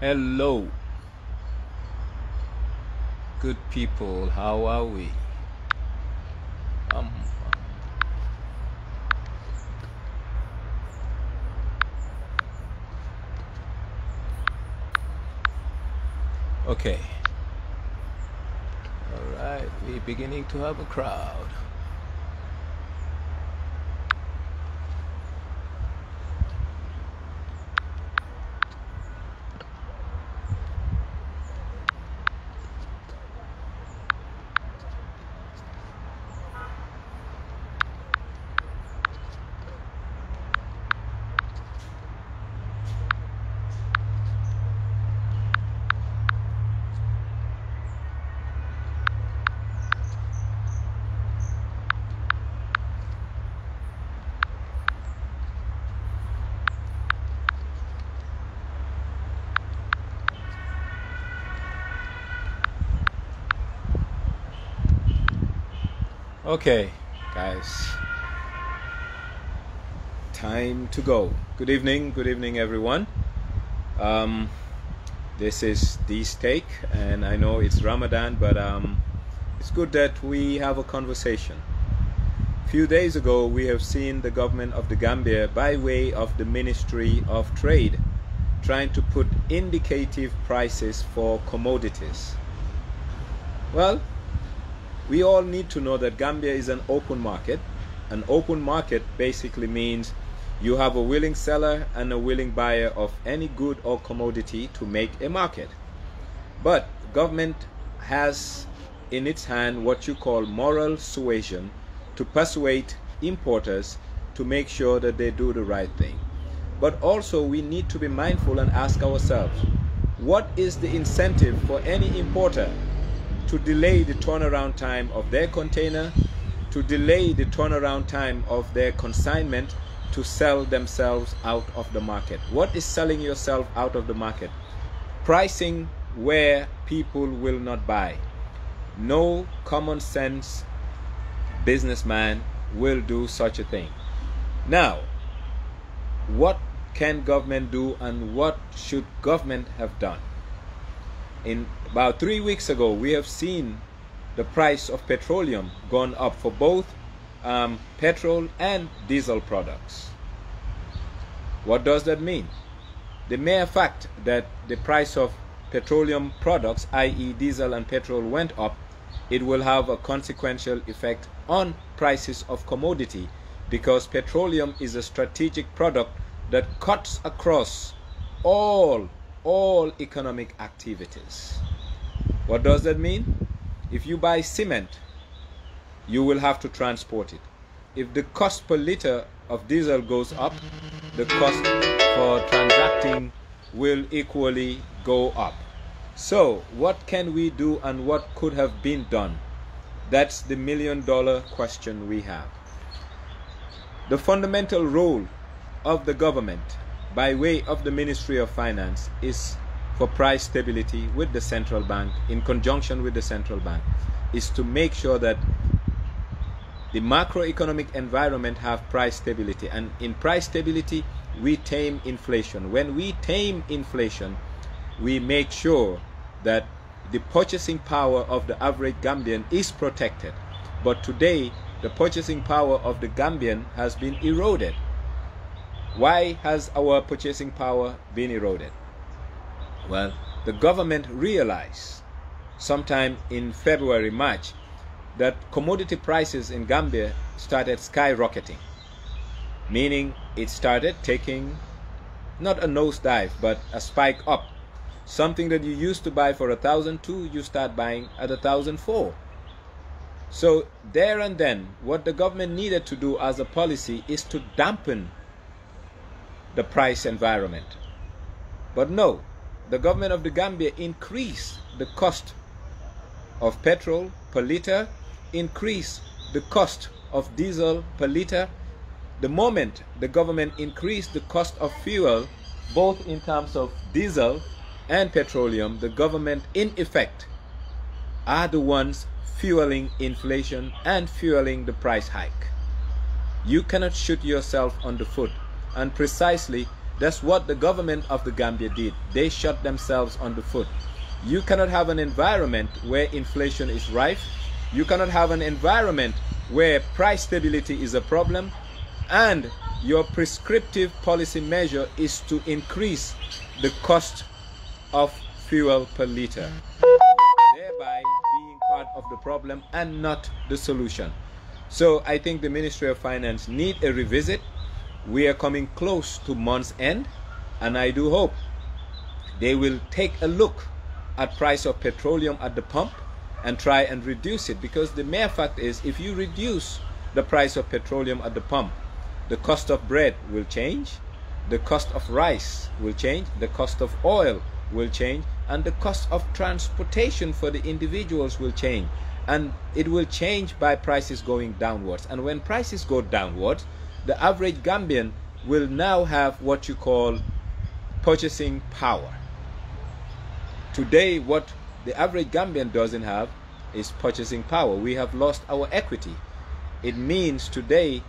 Hello, good people, how are we? Um, okay, all right, we're beginning to have a crowd. Okay, guys, time to go. Good evening, everyone. This is the Steak, and I know it's Ramadan, but it's good that we have a conversation. A few days ago, we have seen the government of the Gambia, by way of the Ministry of Trade, trying to put indicative prices for commodities. Well, we all need to know that Gambia is an open market. An open market basically means you have a willing seller and a willing buyer of any good or commodity to make a market. But government has in its hand what you call moral suasion to persuade importers to make sure that they do the right thing. But also we need to be mindful and ask ourselves, what is the incentive for any importer to delay the turnaround time of their container, to delay the turnaround time of their consignment, to sell themselves out of the market? What is selling yourself out of the market? Pricing where people will not buy. No common sense businessman will do such a thing. Now, what can government do and what should government have done? In about 3 weeks ago, we have seen the price of petroleum gone up for both petrol and diesel products. What does that mean? The mere fact that the price of petroleum products, i.e. diesel and petrol, went up, it will have a consequential effect on prices of commodity, because petroleum is a strategic product that cuts across all economic activities. What does that mean? If you buy cement, you will have to transport it. If the cost per liter of diesel goes up, the cost for transacting will equally go up. So what can we do and what could have been done? That's the million-dollar question we have. The fundamental role of the government by way of the Ministry of Finance is for price stability with the central bank, in conjunction with the central bank, is to make sure that the macroeconomic environment have price stability. And in price stability, we tame inflation. When we tame inflation, we make sure that the purchasing power of the average Gambian is protected. But today, the purchasing power of the Gambian has been eroded. Why has our purchasing power been eroded? Well, the government realized sometime in February, March, that commodity prices in Gambia started skyrocketing. Meaning it started taking not a nosedive, but a spike up. Something that you used to buy for 1,002, you start buying at 1,004. So there and then, what the government needed to do as a policy is to dampen the price environment. But no, the government of the Gambia increased the cost of petrol per liter, increased the cost of diesel per liter. The moment the government increased the cost of fuel, both in terms of diesel and petroleum, the government in effect are the ones fueling inflation and fueling the price hike. You cannot shoot yourself on the foot. And precisely That's what the government of the Gambia did. They shot themselves on the foot. You cannot have an environment where inflation is rife. You cannot have an environment where price stability is a problem, and your prescriptive policy measure is to increase the cost of fuel per liter, thereby being part of the problem and not the solution. So I think the Ministry of Finance need a revisit. We are coming close to month's end, and I do hope they will take a look at price of petroleum at the pump and try and reduce it, because the mere fact is, if you reduce the price of petroleum at the pump, the cost of bread will change, the cost of rice will change, the cost of oil will change, and the cost of transportation for the individuals will change. And it will change by prices going downwards. And when prices go downwards, the average Gambian will now have what you call purchasing power. Today, what the average Gambian doesn't have is purchasing power. We have lost our equity. It means today,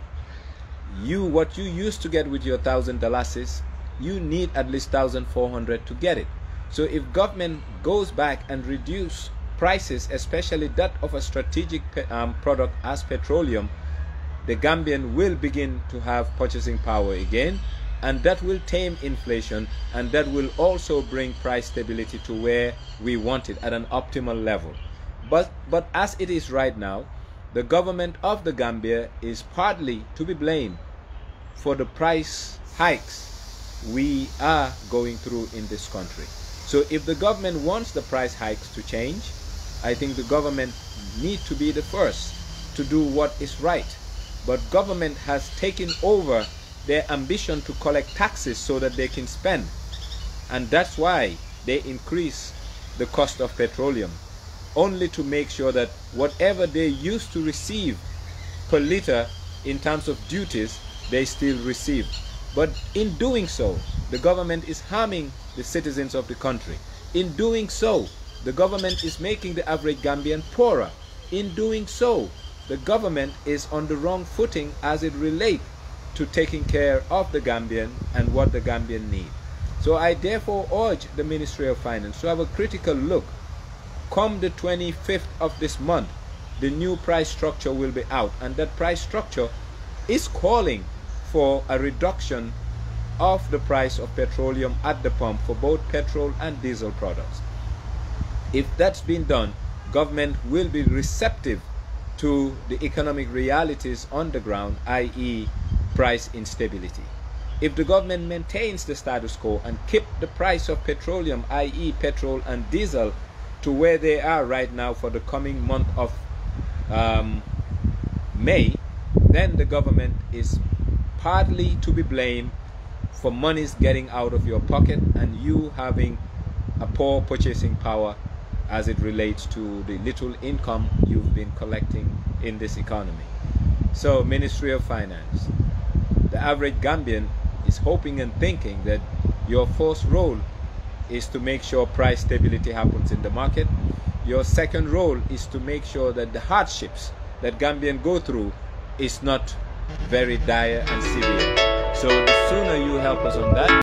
what you used to get with your $1,000, you need at least $1,400 to get it. So if government goes back and reduce prices, especially that of a strategic product as petroleum, the Gambian will begin to have purchasing power again, and that will tame inflation, and that will also bring price stability to where we want it, at an optimal level. But as it is right now, the government of the Gambia is partly to be blamed for the price hikes we are going through in this country. So if the government wants the price hikes to change, I think the government need to be the first to do what is right. But government has taken over their ambition to collect taxes so that they can spend. And that's why they increase the cost of petroleum, only to make sure that whatever they used to receive per liter in terms of duties, they still receive. But in doing so, the government is harming the citizens of the country. In doing so, the government is making the average Gambian poorer. In doing so, the government is on the wrong footing as it relates to taking care of the Gambian and what the Gambian need. So I therefore urge the Ministry of Finance to have a critical look. Come the 25th of this month, the new price structure will be out, and that price structure is calling for a reduction of the price of petroleum at the pump for both petrol and diesel products. If that's been done, government will be receptive to the economic realities on the ground, i.e. price instability. If the government maintains the status quo and keep the price of petroleum, i.e. petrol and diesel, to where they are right now for the coming month of May, then the government is partly to be blamed for monies getting out of your pocket and you having a poor purchasing power as it relates to the little income you've been collecting in this economy. So, Ministry of Finance, the average Gambian is hoping and thinking that your first role is to make sure price stability happens in the market. Your second role is to make sure that the hardships that Gambians go through is not very dire and severe. So the sooner you help us on that,